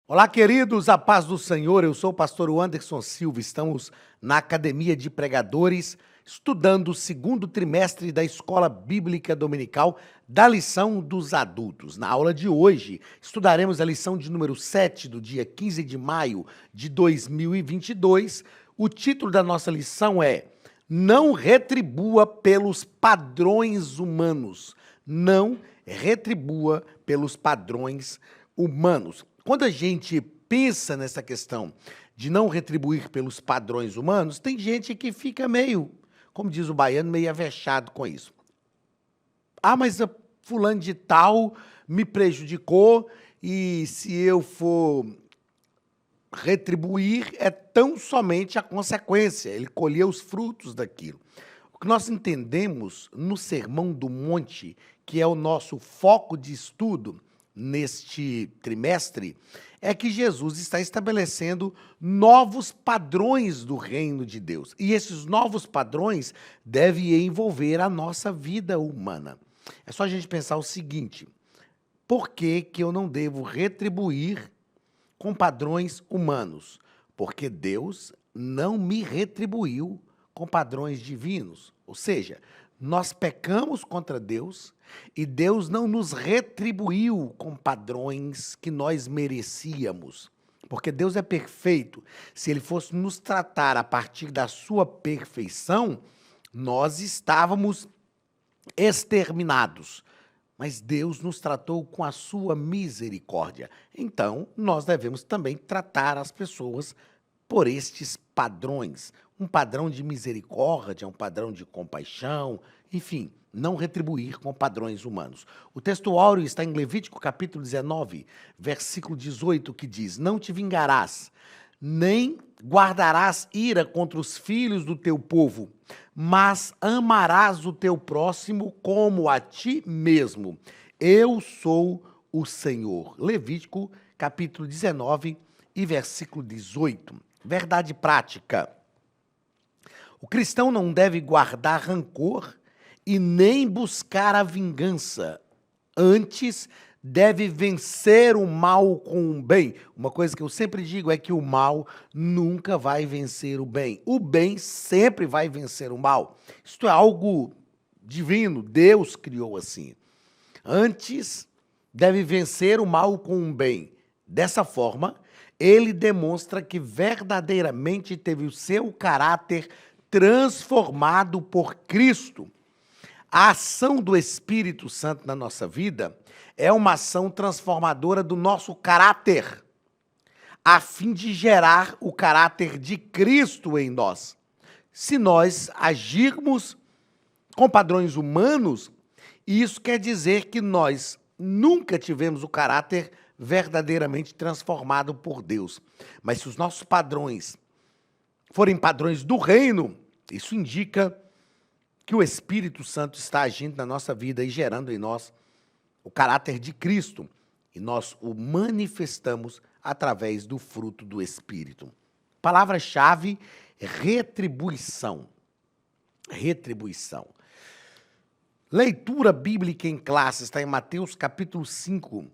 Olá, queridos, a paz do Senhor. Eu sou o pastor Anderson Silva. Estamos na Academia de Pregadores, estudando o segundo trimestre da Escola Bíblica Dominical da lição dos adultos. Na aula de hoje, estudaremos a lição de número 7, do dia 15 de maio de 2022. O título da nossa lição é Não retribua pelos padrões humanos. Não retribua pelos padrões humanos. Quando a gente pensa nessa questão de não retribuir pelos padrões humanos, tem gente que fica meio, como diz o baiano, meio avexado com isso. Ah, mas a fulano de tal me prejudicou e se eu for retribuir é tão somente a consequência, ele colheu os frutos daquilo. O que nós entendemos no Sermão do Monte, que é o nosso foco de estudo neste trimestre, é que Jesus está estabelecendo novos padrões do reino de Deus. E esses novos padrões devem envolver a nossa vida humana. É só a gente pensar o seguinte: por que eu não devo retribuir com padrões humanos? Porque Deus não me retribuiu com padrões divinos. Ou seja, nós pecamos contra Deus e Deus não nos retribuiu com padrões que nós merecíamos. Porque Deus é perfeito. Se Ele fosse nos tratar a partir da sua perfeição, nós estávamos exterminados. Mas Deus nos tratou com a sua misericórdia. Então, nós devemos também tratar as pessoas por estes padrões. Um padrão de misericórdia, um padrão de compaixão, enfim, não retribuir com padrões humanos. O texto áureo está em Levítico capítulo 19, versículo 18, que diz: Não te vingarás, nem guardarás ira contra os filhos do teu povo, mas amarás o teu próximo como a ti mesmo. Eu sou o Senhor. Levítico, capítulo 19 e versículo 18. Verdade prática. O cristão não deve guardar rancor e nem buscar a vingança. Antes, deve vencer o mal com o bem. Uma coisa que eu sempre digo é que o mal nunca vai vencer o bem. O bem sempre vai vencer o mal. Isto é algo divino, Deus criou assim. Antes, deve vencer o mal com o bem. Dessa forma, ele demonstra que verdadeiramente teve o seu caráter transformado por Cristo. A ação do Espírito Santo na nossa vida é uma ação transformadora do nosso caráter, a fim de gerar o caráter de Cristo em nós. Se nós agirmos com padrões humanos, isso quer dizer que nós nunca tivemos o caráter verdadeiramente transformado por Deus. Mas se os nossos padrões forem padrões do reino, isso indica que o Espírito Santo está agindo na nossa vida e gerando em nós o caráter de Cristo, e nós o manifestamos através do fruto do Espírito. Palavra-chave: retribuição. Retribuição. Leitura bíblica em classe está em Mateus capítulo 5,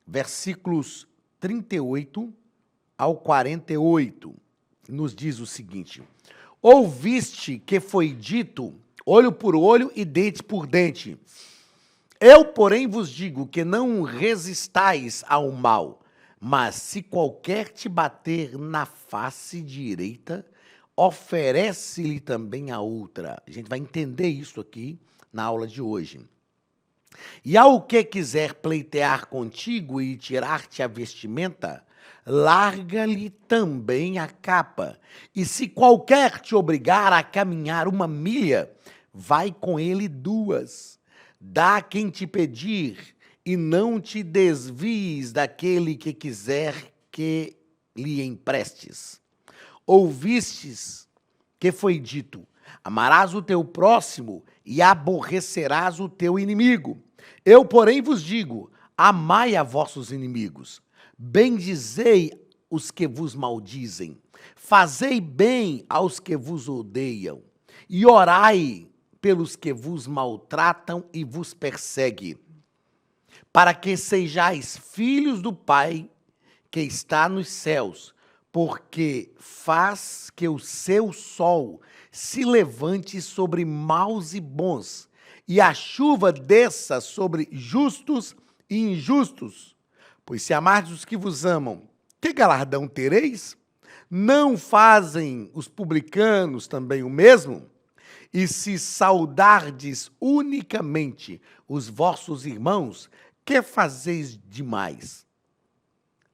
versículos 38 ao 48. Nos diz o seguinte: Ouviste que foi dito, olho por olho e dente por dente. Eu, porém, vos digo que não resistais ao mal, mas se qualquer te bater na face direita, oferece-lhe também a outra. A gente vai entender isso aqui na aula de hoje. E ao que quiser pleitear contigo e tirar-te a vestimenta, larga-lhe também a capa. E se qualquer te obrigar a caminhar 1 milha, vai com ele 2. Dá a quem te pedir, e não te desvies daquele que quiser que lhe emprestes. Ouvistes que foi dito: amarás o teu próximo e aborrecerás o teu inimigo. Eu, porém, vos digo: amai a vossos inimigos, bendizei os que vos maldizem, fazei bem aos que vos odeiam, e orai pelos que vos maltratam e vos perseguem, para que sejais filhos do Pai que está nos céus, porque faz que o seu sol se levante sobre maus e bons, e a chuva desça sobre justos e injustos. Pois se amardes os que vos amam, que galardão tereis? Não fazem os publicanos também o mesmo? E se saudardes unicamente os vossos irmãos, que fazeis demais?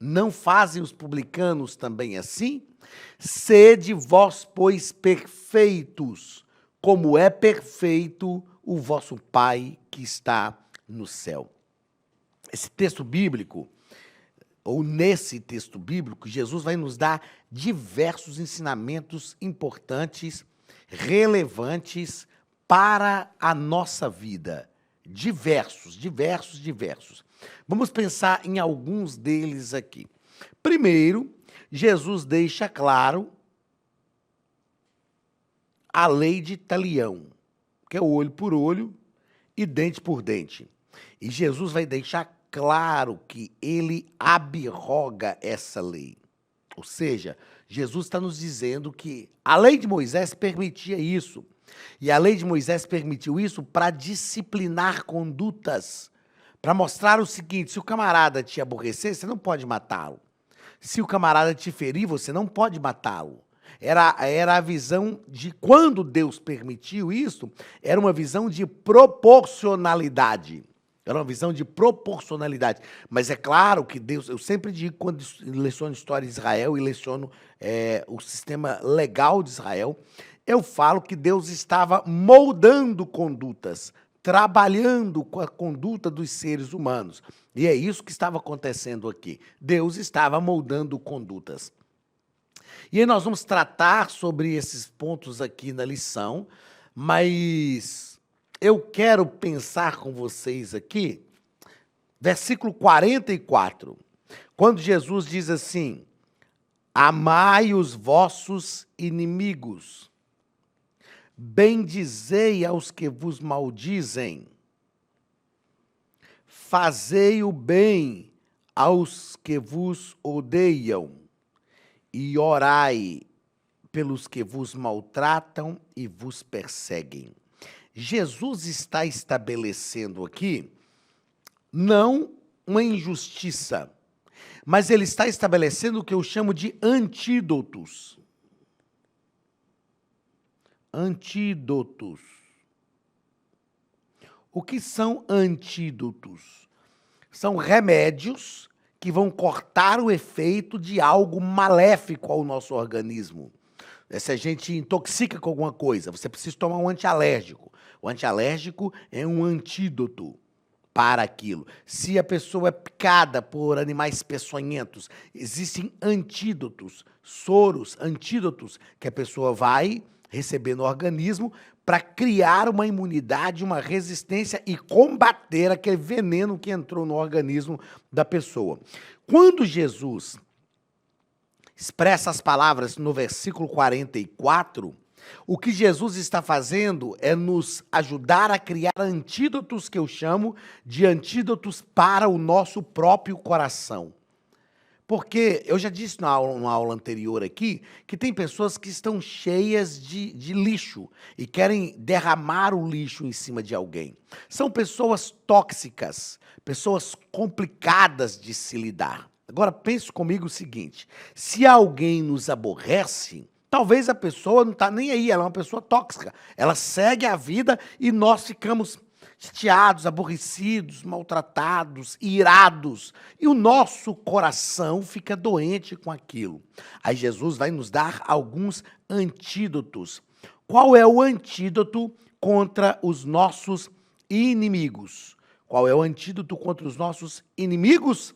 Não fazem os publicanos também assim? Sede vós, pois, perfeitos, como é perfeito o vosso Pai que está no céu. Esse texto bíblico, ou nesse texto bíblico, Jesus vai nos dar diversos ensinamentos importantes, relevantes para a nossa vida. Diversos. Vamos pensar em alguns deles aqui. Primeiro, Jesus deixa claro a lei de Talião, que é o olho por olho e dente por dente. E Jesus vai deixar claro que ele abroga essa lei. Ou seja, Jesus está nos dizendo que a lei de Moisés permitia isso. E a lei de Moisés permitiu isso para disciplinar condutas, para mostrar o seguinte: se o camarada te aborrecer, você não pode matá-lo. Se o camarada te ferir, você não pode matá-lo. Era a visão de, quando Deus permitiu isso, era uma visão de proporcionalidade. Era uma visão de proporcionalidade. Mas é claro que Deus, eu sempre digo, quando leciono história de Israel e leciono o sistema legal de Israel, eu falo que Deus estava moldando condutas, trabalhando com a conduta dos seres humanos. E é isso que estava acontecendo aqui. Deus estava moldando condutas. E aí nós vamos tratar sobre esses pontos aqui na lição, mas eu quero pensar com vocês aqui, versículo 44, quando Jesus diz assim: amai os vossos inimigos, bendizei aos que vos maldizem, fazei o bem aos que vos odeiam, e orai pelos que vos maltratam e vos perseguem. Jesus está estabelecendo aqui não uma injustiça, mas ele está estabelecendo o que eu chamo de antídotos. Antídotos. O que são antídotos? São remédios que vão cortar o efeito de algo maléfico ao nosso organismo. Se a gente intoxica com alguma coisa, você precisa tomar um antialérgico. O antialérgico é um antídoto para aquilo. Se a pessoa é picada por animais peçonhentos, existem antídotos, soros, antídotos, que a pessoa vai receber no organismo para criar uma imunidade, uma resistência e combater aquele veneno que entrou no organismo da pessoa. Quando Jesus expressa as palavras no versículo 44, o que Jesus está fazendo é nos ajudar a criar antídotos, que eu chamo de antídotos para o nosso próprio coração. Porque eu já disse numa aula anterior aqui que tem pessoas que estão cheias de lixo e querem derramar o lixo em cima de alguém. São pessoas tóxicas, pessoas complicadas de se lidar. Agora pense comigo o seguinte: se alguém nos aborrece, talvez a pessoa não está nem aí, ela é uma pessoa tóxica. Ela segue a vida e nós ficamos chateados, aborrecidos, maltratados, irados. E o nosso coração fica doente com aquilo. Aí Jesus vai nos dar alguns antídotos. Qual é o antídoto contra os nossos inimigos? Qual é o antídoto contra os nossos inimigos?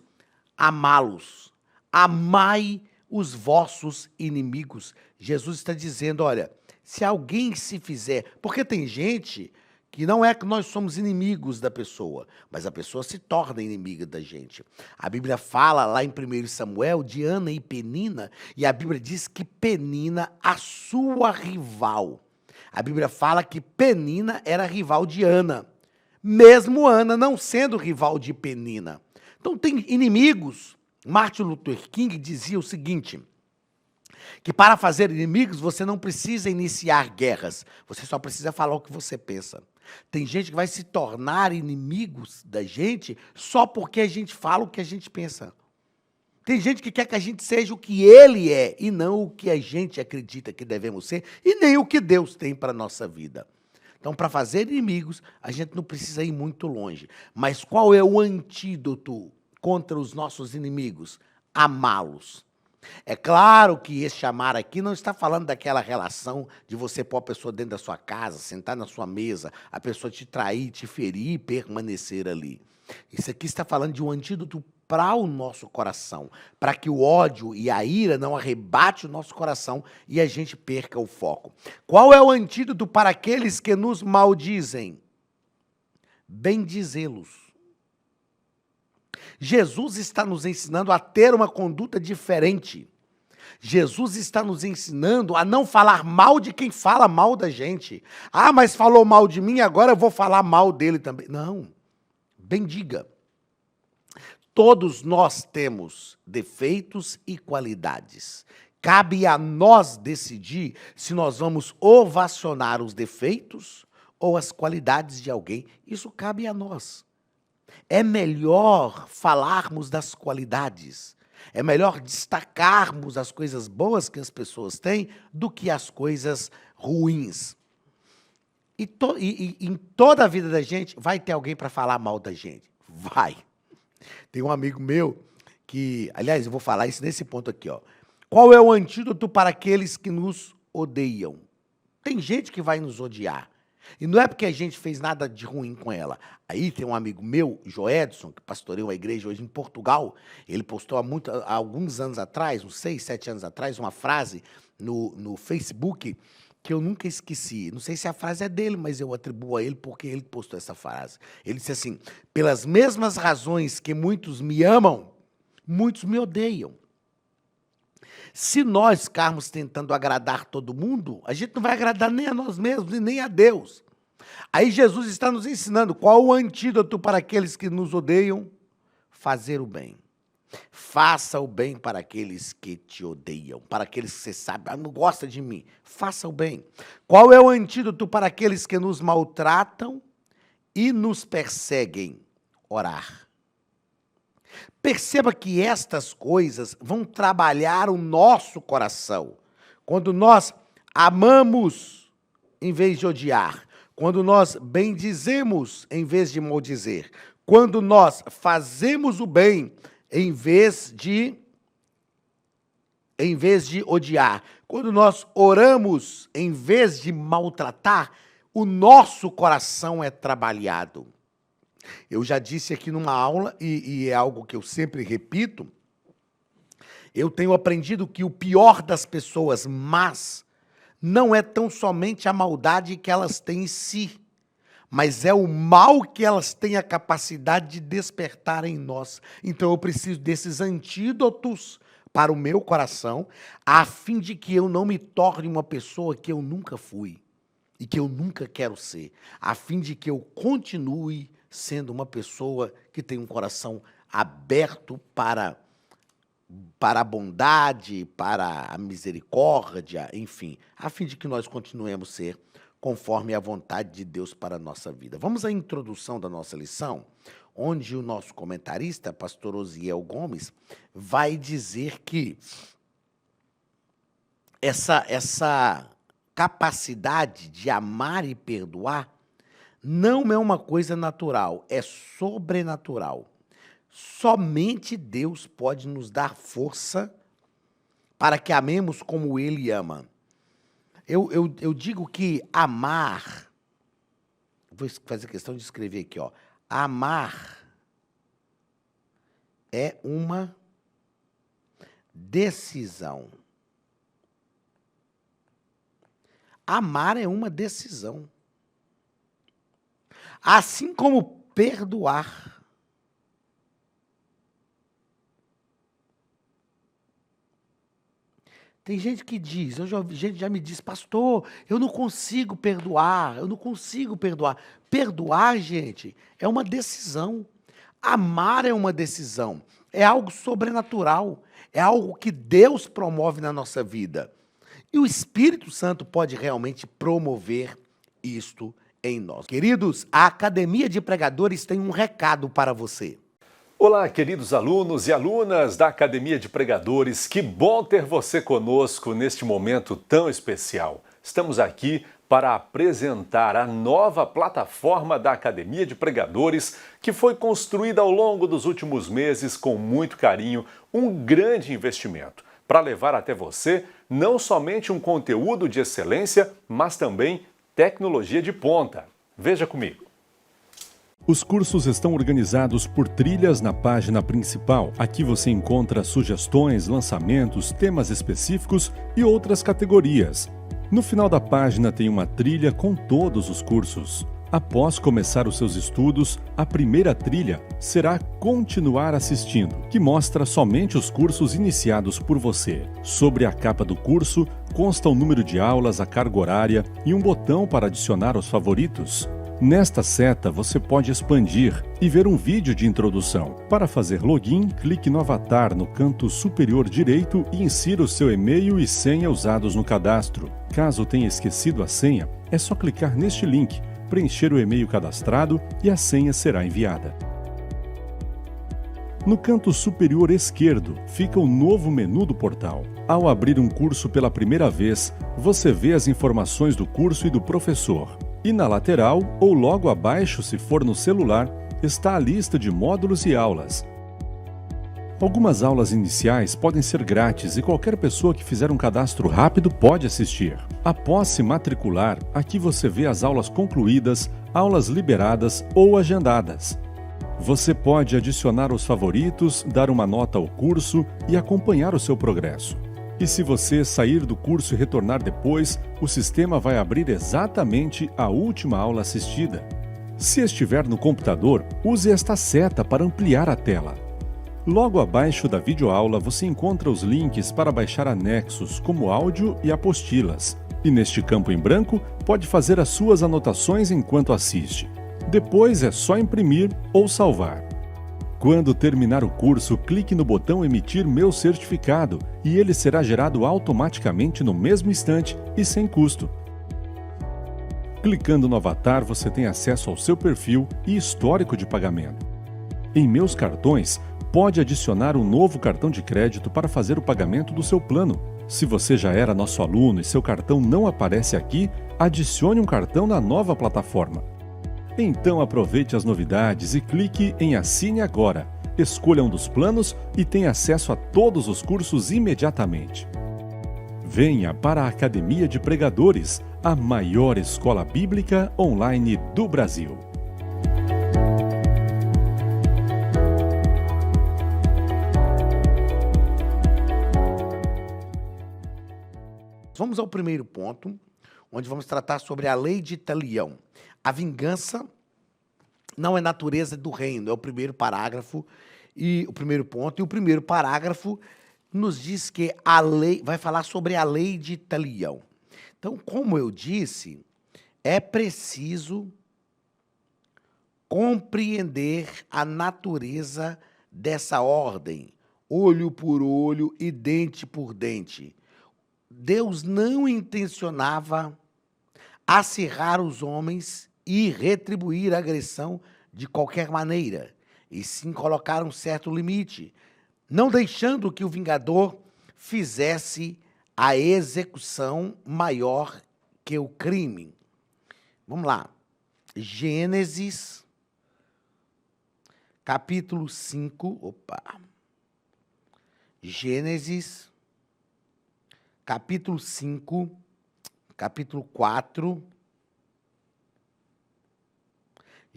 Amá-los. Amai os vossos inimigos. Jesus está dizendo, olha, se alguém se fizer... Porque tem gente que não é que nós somos inimigos da pessoa, mas a pessoa se torna inimiga da gente. A Bíblia fala lá em 1 Samuel de Ana e Penina, e a Bíblia diz que Penina, a sua rival. A Bíblia fala que Penina era rival de Ana, mesmo Ana não sendo rival de Penina. Então tem inimigos, Martin Luther King dizia o seguinte, que para fazer inimigos você não precisa iniciar guerras, você só precisa falar o que você pensa. Tem gente que vai se tornar inimigos da gente só porque a gente fala o que a gente pensa. Tem gente que quer que a gente seja o que ele é e não o que a gente acredita que devemos ser e nem o que Deus tem para a nossa vida. Então, para fazer inimigos, a gente não precisa ir muito longe. Mas qual é o antídoto contra os nossos inimigos? Amá-los. É claro que esse amar aqui não está falando daquela relação de você pôr a pessoa dentro da sua casa, sentar na sua mesa, a pessoa te trair, te ferir e permanecer ali. Isso aqui está falando de um antídoto para o nosso coração, para que o ódio e a ira não arrebate o nosso coração e a gente perca o foco. Qual é o antídoto para aqueles que nos maldizem? Bendizê-los. Jesus está nos ensinando a ter uma conduta diferente. Jesus está nos ensinando a não falar mal de quem fala mal da gente. Ah, mas falou mal de mim, agora eu vou falar mal dele também. Não, bendiga. Todos nós temos defeitos e qualidades. Cabe a nós decidir se nós vamos ovacionar os defeitos ou as qualidades de alguém. Isso cabe a nós. É melhor falarmos das qualidades. É melhor destacarmos as coisas boas que as pessoas têm do que as coisas ruins. E em toda a vida da gente vai ter alguém para falar mal da gente. Vai. Tem um amigo meu que, aliás, eu vou falar isso nesse ponto aqui, ó. Qual é o antídoto para aqueles que nos odeiam? Tem gente que vai nos odiar. E não é porque a gente fez nada de ruim com ela. Aí tem um amigo meu, Joedson, que pastoreia uma igreja hoje em Portugal. Ele postou há alguns anos atrás, uns 6, 7 anos atrás, uma frase no Facebook que eu nunca esqueci. Não sei se a frase é dele, mas eu atribuo a ele porque ele postou essa frase. Ele disse assim, pelas mesmas razões que muitos me amam, muitos me odeiam. Se nós ficarmos tentando agradar todo mundo, a gente não vai agradar nem a nós mesmos e nem a Deus. Aí Jesus está nos ensinando qual o antídoto para aqueles que nos odeiam? Fazer o bem. Faça o bem para aqueles que te odeiam, para aqueles que você sabe, não gosta de mim. Faça o bem. Qual é o antídoto para aqueles que nos maltratam e nos perseguem? Orar. Perceba que estas coisas vão trabalhar o nosso coração. Quando nós amamos em vez de odiar, quando nós bendizemos em vez de maldizer, quando nós fazemos o bem em vez de odiar, quando nós oramos em vez de maltratar, o nosso coração é trabalhado. Eu já disse aqui numa aula, e é algo que eu sempre repito, eu tenho aprendido que o pior das pessoas más não é tão somente a maldade que elas têm em si, mas é o mal que elas têm a capacidade de despertar em nós. Então eu preciso desses antídotos para o meu coração, a fim de que eu não me torne uma pessoa que eu nunca fui e que eu nunca quero ser, a fim de que eu continue sendo uma pessoa que tem um coração aberto para a bondade, para a misericórdia, enfim, a fim de que nós continuemos a ser conforme a vontade de Deus para a nossa vida. Vamos à introdução da nossa lição, onde o nosso comentarista, pastor Osiel Gomes, vai dizer que essa capacidade de amar e perdoar não é uma coisa natural, é sobrenatural. Somente Deus pode nos dar força para que amemos como Ele ama. Eu digo que amar, vou fazer questão de escrever aqui, ó. Amar é uma decisão. Amar é uma decisão. Assim como perdoar. Tem gente que diz, gente já me diz, pastor, eu não consigo perdoar, eu não consigo perdoar. Perdoar, gente, é uma decisão. Amar é uma decisão, é algo sobrenatural, é algo que Deus promove na nossa vida. E o Espírito Santo pode realmente promover isto em nós. Queridos, a Academia de Pregadores tem um recado para você. Olá, queridos alunos e alunas da Academia de Pregadores, que bom ter você conosco neste momento tão especial. Estamos aqui para apresentar a nova plataforma da Academia de Pregadores, que foi construída ao longo dos últimos meses com muito carinho, um grande investimento, para levar até você não somente um conteúdo de excelência, mas também tecnologia de ponta. Veja comigo. Os cursos estão organizados por trilhas na página principal. Aqui você encontra sugestões, lançamentos, temas específicos e outras categorias. No final da página tem uma trilha com todos os cursos. Após começar os seus estudos, a primeira trilha será Continuar assistindo, que mostra somente os cursos iniciados por você. Sobre a capa do curso consta o número de aulas, a carga horária e um botão para adicionar aos favoritos. Nesta seta, você pode expandir e ver um vídeo de introdução. Para fazer login, clique no avatar no canto superior direito e insira o seu e-mail e senha usados no cadastro. Caso tenha esquecido a senha, é só clicar neste link, preencher o e-mail cadastrado e a senha será enviada. No canto superior esquerdo fica o novo menu do portal. Ao abrir um curso pela primeira vez, você vê as informações do curso e do professor. E na lateral, ou logo abaixo, se for no celular, está a lista de módulos e aulas. Algumas aulas iniciais podem ser grátis e qualquer pessoa que fizer um cadastro rápido pode assistir. Após se matricular, aqui você vê as aulas concluídas, aulas liberadas ou agendadas. Você pode adicionar os favoritos, dar uma nota ao curso e acompanhar o seu progresso. E se você sair do curso e retornar depois, o sistema vai abrir exatamente a última aula assistida. Se estiver no computador, use esta seta para ampliar a tela. Logo abaixo da videoaula você encontra os links para baixar anexos, como áudio e apostilas. E neste campo em branco, pode fazer as suas anotações enquanto assiste. Depois é só imprimir ou salvar. Quando terminar o curso, clique no botão Emitir meu certificado e ele será gerado automaticamente no mesmo instante e sem custo. Clicando no avatar, você tem acesso ao seu perfil e histórico de pagamento. Em Meus Cartões, pode adicionar um novo cartão de crédito para fazer o pagamento do seu plano. Se você já era nosso aluno e seu cartão não aparece aqui, adicione um cartão na nova plataforma. Então aproveite as novidades e clique em Assine Agora. Escolha um dos planos e tenha acesso a todos os cursos imediatamente. Venha para a Academia de Pregadores, a maior escola bíblica online do Brasil. Vamos ao primeiro ponto, onde vamos tratar sobre a lei de Talião. A vingança não é natureza do reino, é o primeiro parágrafo e o primeiro ponto. E o primeiro parágrafo nos diz que a lei vai falar sobre a lei de Talião. Então, como eu disse, é preciso compreender a natureza dessa ordem, olho por olho e dente por dente. Deus não intencionava acirrar os homens e retribuir a agressão de qualquer maneira, e sim colocar um certo limite, não deixando que o vingador fizesse a execução maior que o crime. Vamos lá. Gênesis, capítulo 5. Gênesis, capítulo 5, capítulo 4.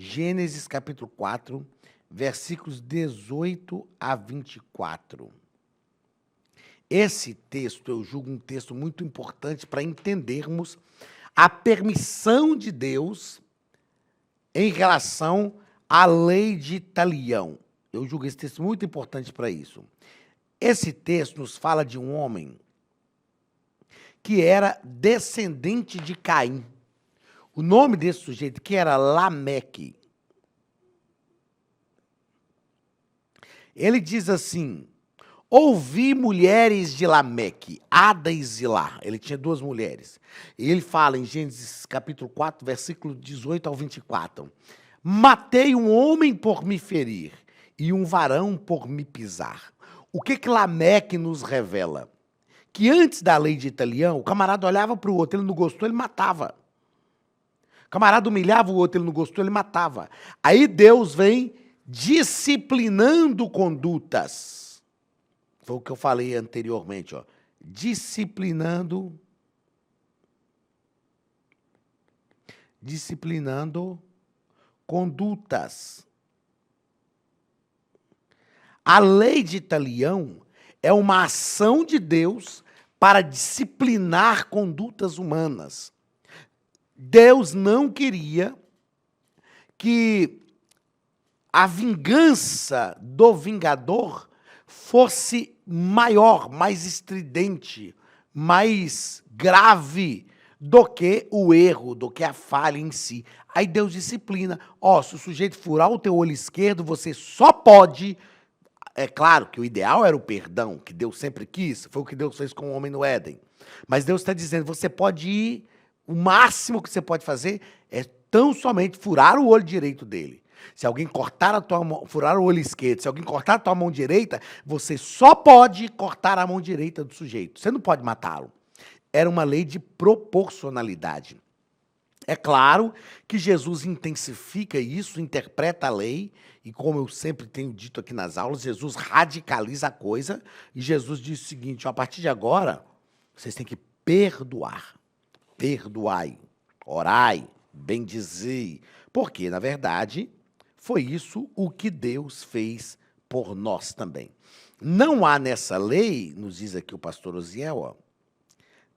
Gênesis, capítulo 4, versículos 18 a 24. Esse texto, eu julgo um texto muito importante para entendermos a permissão de Deus em relação à lei de Talião. Eu julgo esse texto muito importante para isso. Esse texto nos fala de um homem que era descendente de Caim. O nome desse sujeito, que era Lameque. Ele diz assim: ouvi mulheres de Lameque, Ada e Zilá. Ele tinha duas mulheres. E ele fala em Gênesis capítulo 4, versículo 18 ao 24. Matei um homem por me ferir e um varão por me pisar. O que Lameque nos revela? Que antes da lei de Italião, o camarada olhava para o outro, ele não gostou, ele matava. O camarada humilhava o outro, ele não gostou, ele matava. Aí Deus vem disciplinando condutas. Foi o que eu falei anteriormente, ó. Disciplinando condutas. A lei de Italião é uma ação de Deus para disciplinar condutas humanas. Deus não queria que a vingança do vingador fosse maior, mais estridente, mais grave do que o erro, do que a falha em si. Aí Deus disciplina. Ó, se o sujeito furar o teu olho esquerdo, você só pode... É claro que o ideal era o perdão, que Deus sempre quis, foi o que Deus fez com o homem no Éden. Mas Deus está dizendo, você pode ir, o máximo que você pode fazer é tão somente furar o olho direito dele. Se alguém cortar a tua mão, furar o olho esquerdo, se alguém cortar a tua mão direita, você só pode cortar a mão direita do sujeito. Você não pode matá-lo. Era uma lei de proporcionalidade. É claro que Jesus intensifica isso, interpreta a lei, e como eu sempre tenho dito aqui nas aulas, Jesus radicaliza a coisa, e Jesus diz o seguinte, ó, a partir de agora, vocês têm que perdoar. Perdoai, orai, bendizei, porque, na verdade, foi isso o que Deus fez por nós também. Não há nessa lei, nos diz aqui o pastor Osiel, ó,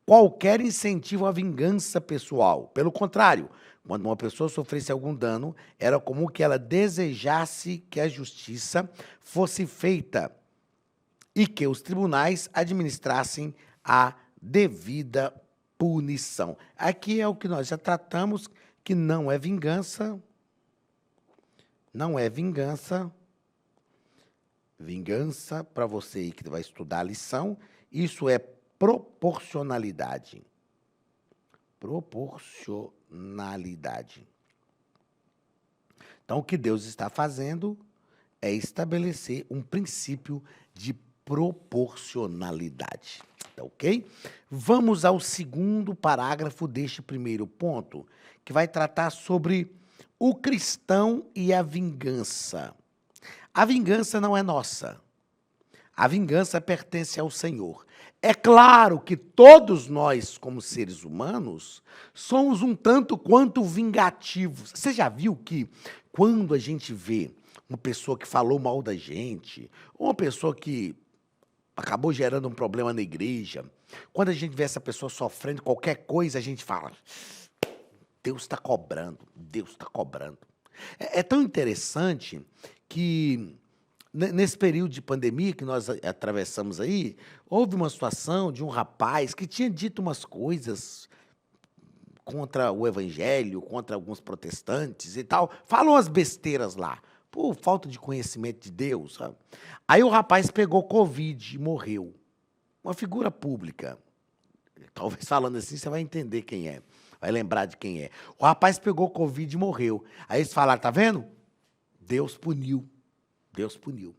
qualquer incentivo à vingança pessoal. Pelo contrário, quando uma pessoa sofresse algum dano, era comum que ela desejasse que a justiça fosse feita e que os tribunais administrassem a devida punição. Aqui é o que nós já tratamos, que não é vingança. Não é vingança. Vingança, para você aí que vai estudar a lição, isso é proporcionalidade. Proporcionalidade. Então, o que Deus está fazendo é estabelecer um princípio de proporcionalidade. Tá ok? Vamos ao segundo parágrafo deste primeiro ponto, que vai tratar sobre o cristão e a vingança. A vingança não é nossa. A vingança pertence ao Senhor. É claro que todos nós, como seres humanos, somos um tanto quanto vingativos. Você já viu que quando a gente vê uma pessoa que falou mal da gente, ou uma pessoa que acabou gerando um problema na igreja, quando a gente vê essa pessoa sofrendo qualquer coisa, a gente fala, Deus está cobrando, Deus está cobrando. É tão interessante que... Nesse período de pandemia que nós atravessamos aí, houve uma situação de um rapaz que tinha dito umas coisas contra o evangelho, contra alguns protestantes e tal, falou umas besteiras lá, por falta de conhecimento de Deus, sabe? Aí o rapaz pegou Covid e morreu. Uma figura pública. Talvez falando assim você vai entender quem é, vai lembrar de quem é. O rapaz pegou Covid e morreu. Aí eles falaram, tá vendo? Deus puniu. Deus puniu.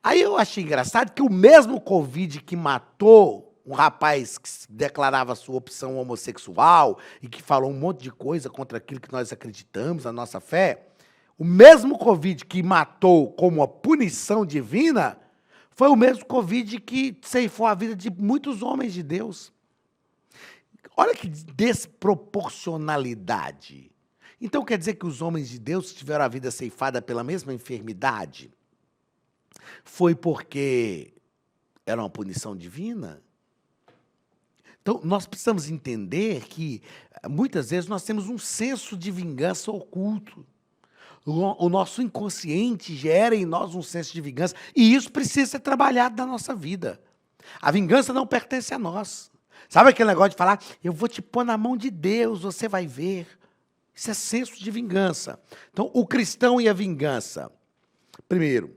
Aí eu achei engraçado que o mesmo Covid que matou um rapaz que declarava sua opção homossexual e que falou um monte de coisa contra aquilo que nós acreditamos, a nossa fé, o mesmo Covid que matou como uma punição divina, foi o mesmo Covid que ceifou a vida de muitos homens de Deus. Olha que desproporcionalidade. Então quer dizer que os homens de Deus tiveram a vida ceifada pela mesma enfermidade? Foi porque era uma punição divina? Então nós precisamos entender que muitas vezes nós temos um senso de vingança oculto. O nosso inconsciente gera em nós um senso de vingança e isso precisa ser trabalhado na nossa vida. A vingança não pertence a nós. Sabe aquele negócio de falar, eu vou te pôr na mão de Deus, você vai ver. Isso é senso de vingança. Então, o cristão e a vingança. Primeiro,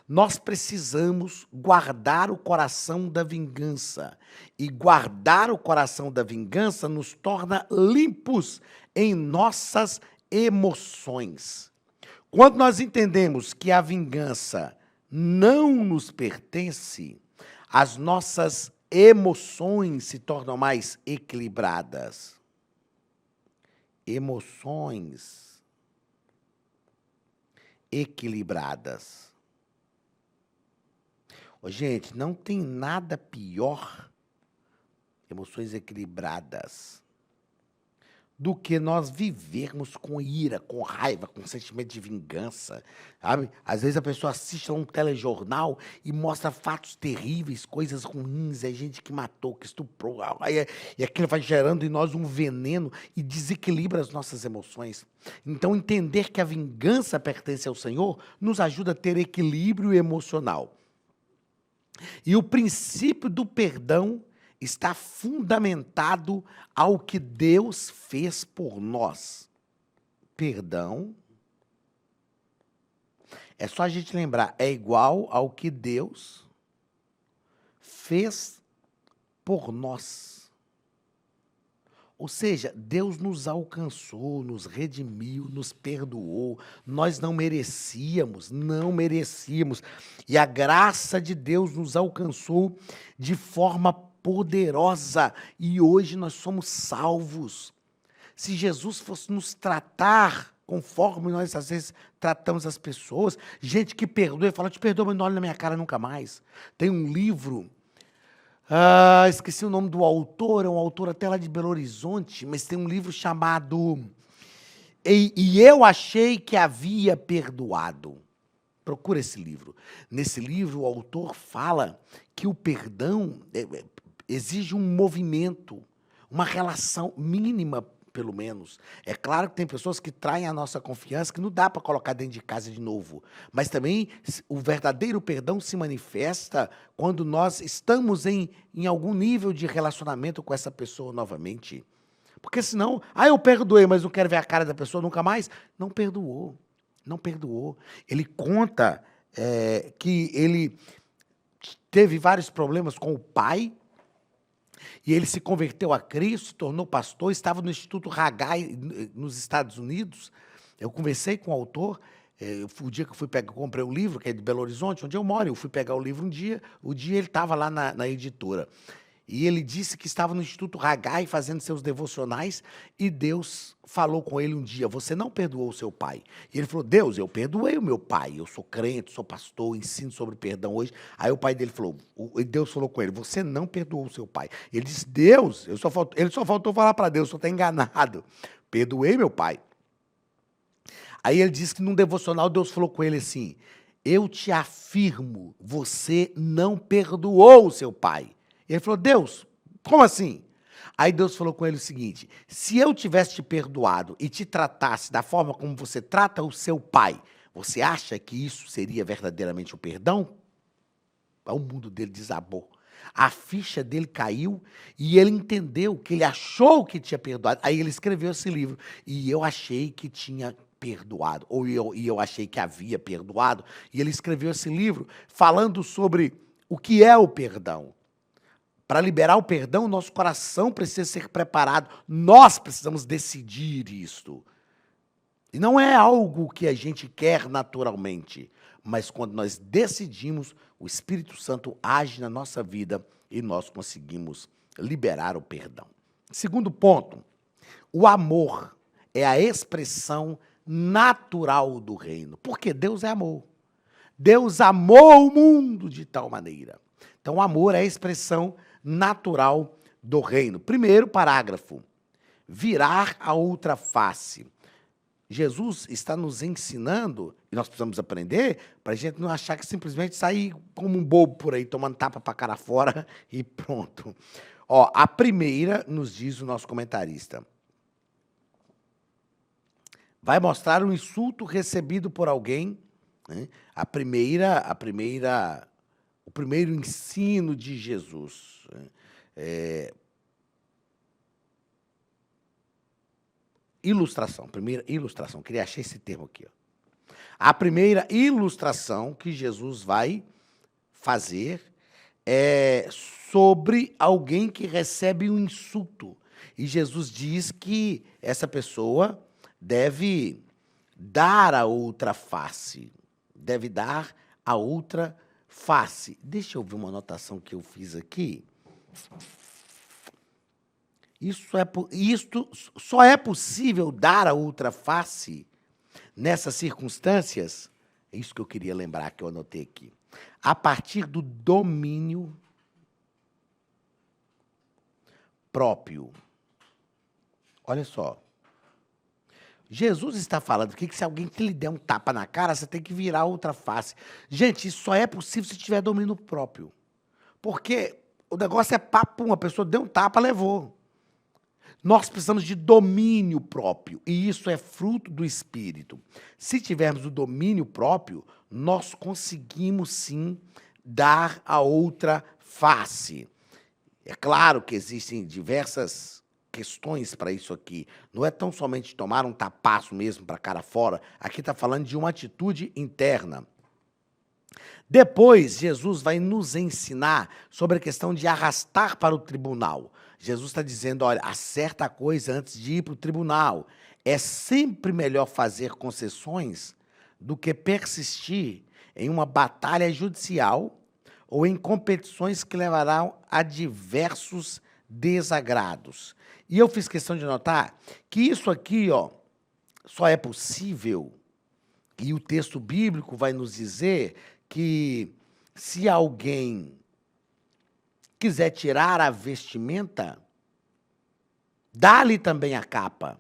Nós precisamos guardar o coração da vingança. E guardar o coração da vingança nos torna limpos em nossas emoções. Quando nós entendemos que a vingança não nos pertence, as nossas emoções se tornam mais equilibradas. Emoções equilibradas. Ô, gente, não tem nada pior, emoções equilibradas, do que nós vivermos com ira, com raiva, com sentimento de vingança, sabe? Às vezes a pessoa assiste a um telejornal e mostra fatos terríveis, coisas ruins, é gente que matou, que estuprou, e aquilo vai gerando em nós um veneno e desequilibra as nossas emoções. Então, entender que a vingança pertence ao Senhor nos ajuda a ter equilíbrio emocional. E o princípio do perdão está fundamentado ao que Deus fez por nós. Perdão, é só a gente lembrar, é igual ao que Deus fez por nós. Ou seja, Deus nos alcançou, nos redimiu, nos perdoou. Nós não merecíamos. E a graça de Deus nos alcançou de forma poderosa. E hoje nós somos salvos. Se Jesus fosse nos tratar conforme nós às vezes tratamos as pessoas, gente que perdoa, fala, te perdoa, mas não olha na minha cara nunca mais. Tem um livro... esqueci o nome do autor, é um autor até lá de Belo Horizonte, mas tem um livro chamado E Eu Achei Que Havia Perdoado. Procura esse livro. Nesse livro, o autor fala que o perdão exige um movimento, uma relação mínima, pelo menos. É claro que tem pessoas que traem a nossa confiança, que não dá para colocar dentro de casa de novo. Mas também o verdadeiro perdão se manifesta quando nós estamos em algum nível de relacionamento com essa pessoa novamente. Porque senão, eu perdoei, mas não quero ver a cara da pessoa nunca mais. Não perdoou. Não perdoou. Ele conta que ele teve vários problemas com o pai, e ele se converteu a Cristo, se tornou pastor, estava no Instituto Haggai, nos Estados Unidos. Eu conversei com o autor, o dia que eu fui comprei um livro, que é de Belo Horizonte, onde eu moro, eu fui pegar o livro um dia, ele estava lá na editora. E ele disse que estava no Instituto Haggai fazendo seus devocionais e Deus falou com ele um dia, você não perdoou o seu pai. E ele falou, Deus, eu perdoei o meu pai, eu sou crente, sou pastor, ensino sobre perdão hoje. Aí o pai dele falou, Deus falou com ele, você não perdoou o seu pai. Ele disse, Deus, ele só faltou falar para Deus, eu estou enganado, perdoei meu pai. Aí ele disse que num devocional Deus falou com ele assim, eu te afirmo, você não perdoou o seu pai. Ele falou, Deus, como assim? Aí Deus falou com ele o seguinte, se eu tivesse te perdoado e te tratasse da forma como você trata o seu pai, você acha que isso seria verdadeiramente o perdão? O mundo dele desabou. A ficha dele caiu e ele entendeu que ele achou que tinha perdoado. Aí ele escreveu esse livro, e eu achei que tinha perdoado, e eu achei que havia perdoado. E ele escreveu esse livro falando sobre o que é o perdão. Para liberar o perdão, nosso coração precisa ser preparado. Nós precisamos decidir isto. E não é algo que a gente quer naturalmente, mas quando nós decidimos, o Espírito Santo age na nossa vida e nós conseguimos liberar o perdão. Segundo ponto, o amor é a expressão natural do reino, porque Deus é amor. Deus amou o mundo de tal maneira. Então, o amor é a expressão natural do reino. Primeiro parágrafo, virar a outra face. Jesus está nos ensinando, e nós precisamos aprender, para a gente não achar que simplesmente sair como um bobo por aí, tomando tapa para cara fora e pronto. A primeira, nos diz o nosso comentarista, vai mostrar um insulto recebido por alguém, né? O primeiro ensino de Jesus. Ilustração, primeira ilustração, queria achar esse termo aqui. A primeira ilustração que Jesus vai fazer é sobre alguém que recebe um insulto. E Jesus diz que essa pessoa deve dar a outra face. Deve dar a outra face. Deixa eu ver uma anotação que eu fiz aqui. Isto só é possível dar a outra face nessas circunstâncias. É isso que eu queria lembrar, que eu anotei aqui. A partir do domínio próprio. Olha só. Jesus está falando aqui que se alguém que lhe der um tapa na cara, você tem que virar a outra face. Gente, isso só é possível se tiver domínio próprio. Porque o negócio é papo, a pessoa deu um tapa, levou. Nós precisamos de domínio próprio, e isso é fruto do Espírito. Se tivermos o domínio próprio, nós conseguimos, sim, dar a outra face. É claro que existem diversas questões para isso aqui. Não é tão somente tomar um tapaço mesmo para a cara fora. Aqui está falando de uma atitude interna. Depois, Jesus vai nos ensinar sobre a questão de arrastar para o tribunal. Jesus está dizendo, olha, acerta a coisa antes de ir para o tribunal. É sempre melhor fazer concessões do que persistir em uma batalha judicial ou em competições que levarão a diversos desagrados. E eu fiz questão de notar que isso aqui, ó, só é possível, e o texto bíblico vai nos dizer que se alguém quiser tirar a vestimenta, dá-lhe também a capa.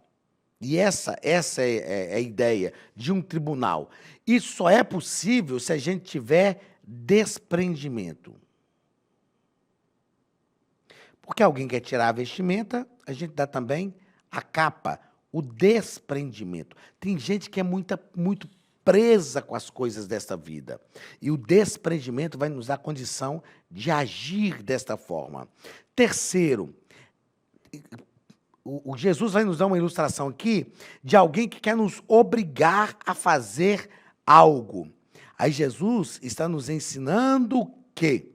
E essa é a ideia de um tribunal. Isso só é possível se a gente tiver desprendimento. Porque alguém quer tirar a vestimenta, a gente dá também a capa, o desprendimento. Tem gente que é muito presa com as coisas desta vida. E o desprendimento vai nos dar condição de agir desta forma. Terceiro, o Jesus vai nos dar uma ilustração aqui de alguém que quer nos obrigar a fazer algo. Aí Jesus está nos ensinando que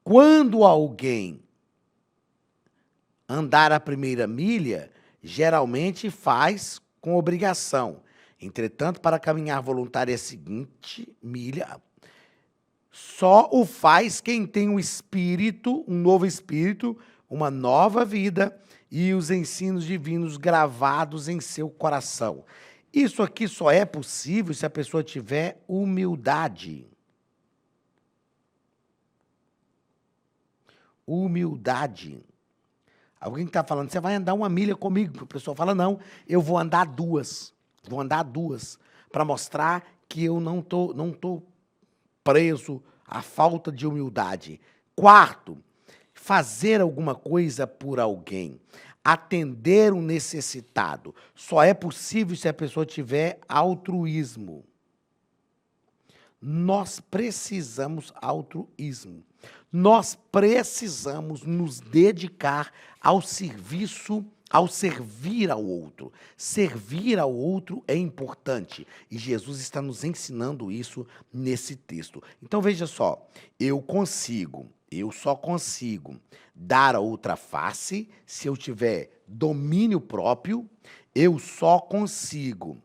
quando alguém andar a primeira milha, geralmente faz com obrigação. Entretanto, para caminhar voluntária a seguinte milha, só o faz quem tem um espírito, um novo espírito, uma nova vida e os ensinos divinos gravados em seu coração. Isso aqui só é possível se a pessoa tiver humildade. Humildade. Alguém está falando, você vai andar uma milha comigo? A pessoa fala, não, eu vou andar duas. Vou andar duas, para mostrar que eu não tô preso à falta de humildade. Quarto, fazer alguma coisa por alguém. Atender um necessitado. Só é possível se a pessoa tiver altruísmo. Nós precisamos altruísmo. Nós precisamos nos dedicar ao serviço, ao servir ao outro. Servir ao outro é importante. E Jesus está nos ensinando isso nesse texto. Então, veja só. Eu só consigo dar a outra face se eu tiver domínio próprio. Eu só consigo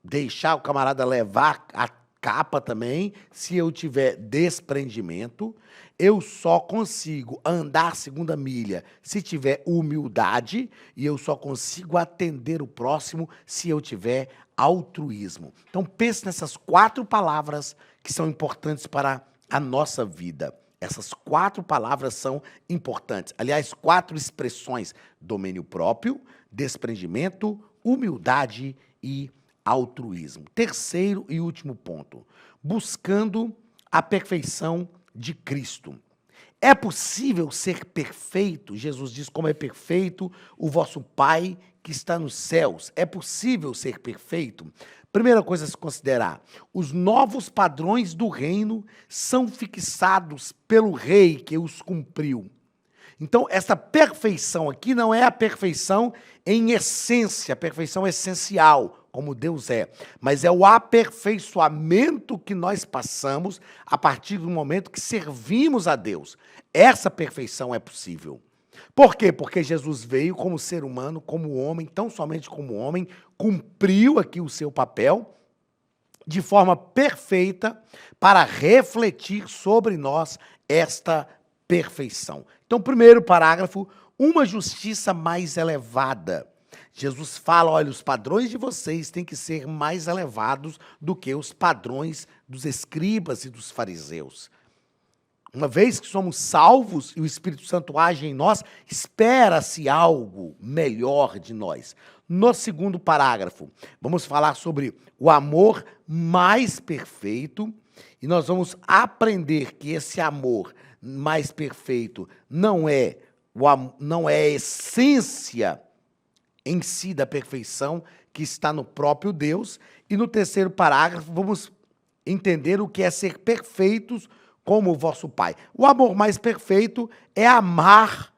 deixar o camarada levar a capa também se eu tiver desprendimento. Eu só consigo andar a segunda milha se tiver humildade, e eu só consigo atender o próximo se eu tiver altruísmo. Então, pense nessas 4 palavras que são importantes para a nossa vida. Essas 4 palavras são importantes. Aliás, 4 expressões: domínio próprio, desprendimento, humildade e altruísmo. Terceiro e último ponto: buscando a perfeição de Cristo. É possível ser perfeito? Jesus diz, como é perfeito o vosso Pai que está nos céus. É possível ser perfeito? Primeira coisa a se considerar: os novos padrões do reino são fixados pelo rei que os cumpriu. Então, essa perfeição aqui não é a perfeição em essência, a perfeição essencial, como Deus é, mas é o aperfeiçoamento que nós passamos a partir do momento que servimos a Deus. Essa perfeição é possível. Por quê? Porque Jesus veio como ser humano, como homem, tão somente como homem, cumpriu aqui o seu papel de forma perfeita para refletir sobre nós esta perfeição. Então, primeiro parágrafo, uma justiça mais elevada. Jesus fala, olha, os padrões de vocês têm que ser mais elevados do que os padrões dos escribas e dos fariseus. Uma vez que somos salvos e o Espírito Santo age em nós, espera-se algo melhor de nós. No segundo parágrafo, vamos falar sobre o amor mais perfeito e nós vamos aprender que esse amor mais perfeito não é a essência em si da perfeição que está no próprio Deus. E no terceiro parágrafo, vamos entender o que é ser perfeitos como o vosso Pai. O amor mais perfeito é amar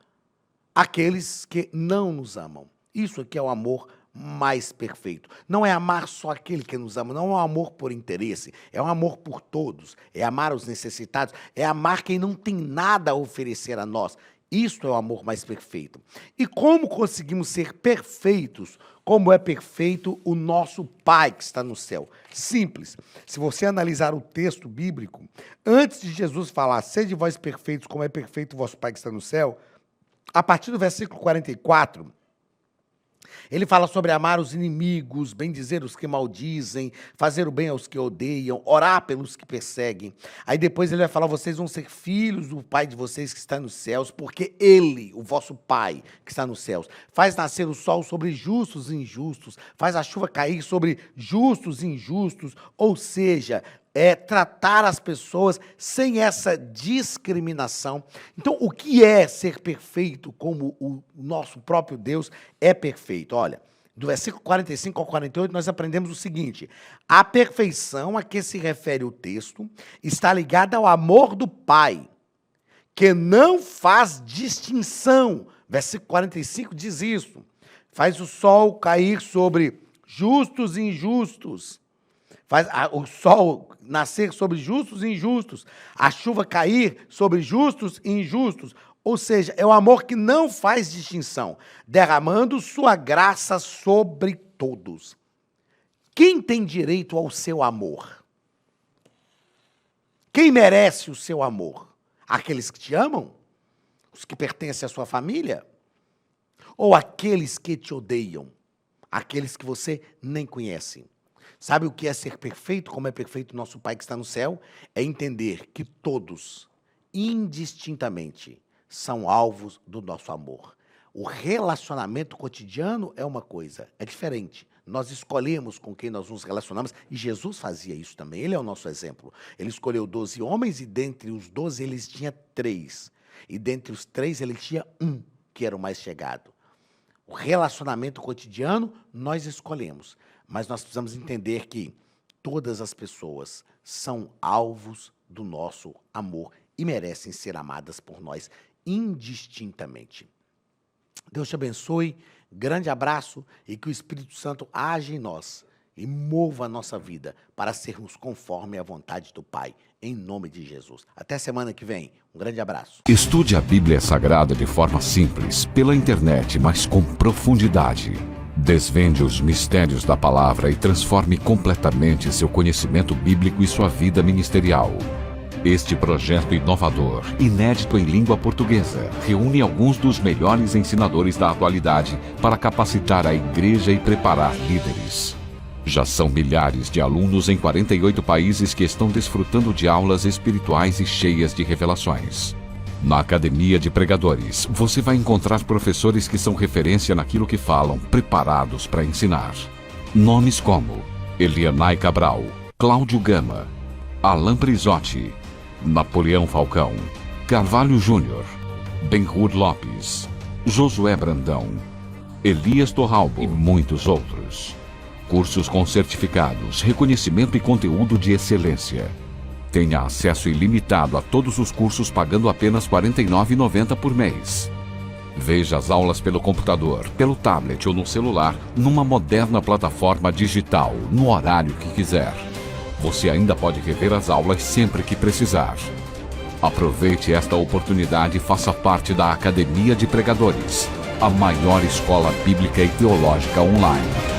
aqueles que não nos amam. Isso aqui é o amor mais perfeito. Não é amar só aquele que nos ama, não é um amor por interesse, é um amor por todos, é amar os necessitados, é amar quem não tem nada a oferecer a nós. Isto é o amor mais perfeito. E como conseguimos ser perfeitos, como é perfeito o nosso Pai que está no céu? Simples. Se você analisar o texto bíblico, antes de Jesus falar, sede vós perfeitos, como é perfeito o vosso Pai que está no céu, a partir do versículo 44, ele fala sobre amar os inimigos, bendizer os que maldizem, fazer o bem aos que odeiam, orar pelos que perseguem. Aí depois ele vai falar, vocês vão ser filhos do Pai de vocês que está nos céus, porque Ele, o vosso Pai que está nos céus, faz nascer o sol sobre justos e injustos, faz a chuva cair sobre justos e injustos, ou seja, é tratar as pessoas sem essa discriminação. Então, o que é ser perfeito como o nosso próprio Deus é perfeito? Olha, do versículo 45 ao 48, nós aprendemos o seguinte: a perfeição a que se refere o texto está ligada ao amor do Pai, que não faz distinção. Versículo 45 diz isso. Faz o sol cair sobre justos e injustos. Faz o sol nascer sobre justos e injustos, a chuva cair sobre justos e injustos. Ou seja, é o amor que não faz distinção, derramando sua graça sobre todos. Quem tem direito ao seu amor? Quem merece o seu amor? Aqueles que te amam? Os que pertencem à sua família? Ou aqueles que te odeiam? Aqueles que você nem conhece? Sabe o que é ser perfeito, como é perfeito o nosso Pai que está no céu? É entender que todos, indistintamente, são alvos do nosso amor. O relacionamento cotidiano é uma coisa, é diferente. Nós escolhemos com quem nós nos relacionamos, e Jesus fazia isso também, ele é o nosso exemplo. Ele escolheu 12 homens, e dentre os 12 ele tinha 3. E dentre os 3 ele tinha um, que era o mais chegado. O relacionamento cotidiano nós escolhemos. Mas nós precisamos entender que todas as pessoas são alvos do nosso amor e merecem ser amadas por nós indistintamente. Deus te abençoe, grande abraço e que o Espírito Santo age em nós e mova a nossa vida para sermos conforme a vontade do Pai, em nome de Jesus. Até semana que vem. Um grande abraço. Estude a Bíblia Sagrada de forma simples, pela internet, mas com profundidade. Desvende os mistérios da palavra e transforme completamente seu conhecimento bíblico e sua vida ministerial. Este projeto inovador, inédito em língua portuguesa, reúne alguns dos melhores ensinadores da atualidade para capacitar a igreja e preparar líderes. Já são milhares de alunos em 48 países que estão desfrutando de aulas espirituais e cheias de revelações. Na Academia de Pregadores, você vai encontrar professores que são referência naquilo que falam, preparados para ensinar. Nomes como Elianai Cabral, Cláudio Gama, Alain Prisotti, Napoleão Falcão, Carvalho Júnior, Benhur Lopes, Josué Brandão, Elias Torralbo e muitos outros. Cursos com certificados, reconhecimento e conteúdo de excelência. Tenha acesso ilimitado a todos os cursos pagando apenas R$ 49,90 por mês. Veja as aulas pelo computador, pelo tablet ou no celular, numa moderna plataforma digital, no horário que quiser. Você ainda pode rever as aulas sempre que precisar. Aproveite esta oportunidade e faça parte da Academia de Pregadores, a maior escola bíblica e teológica online.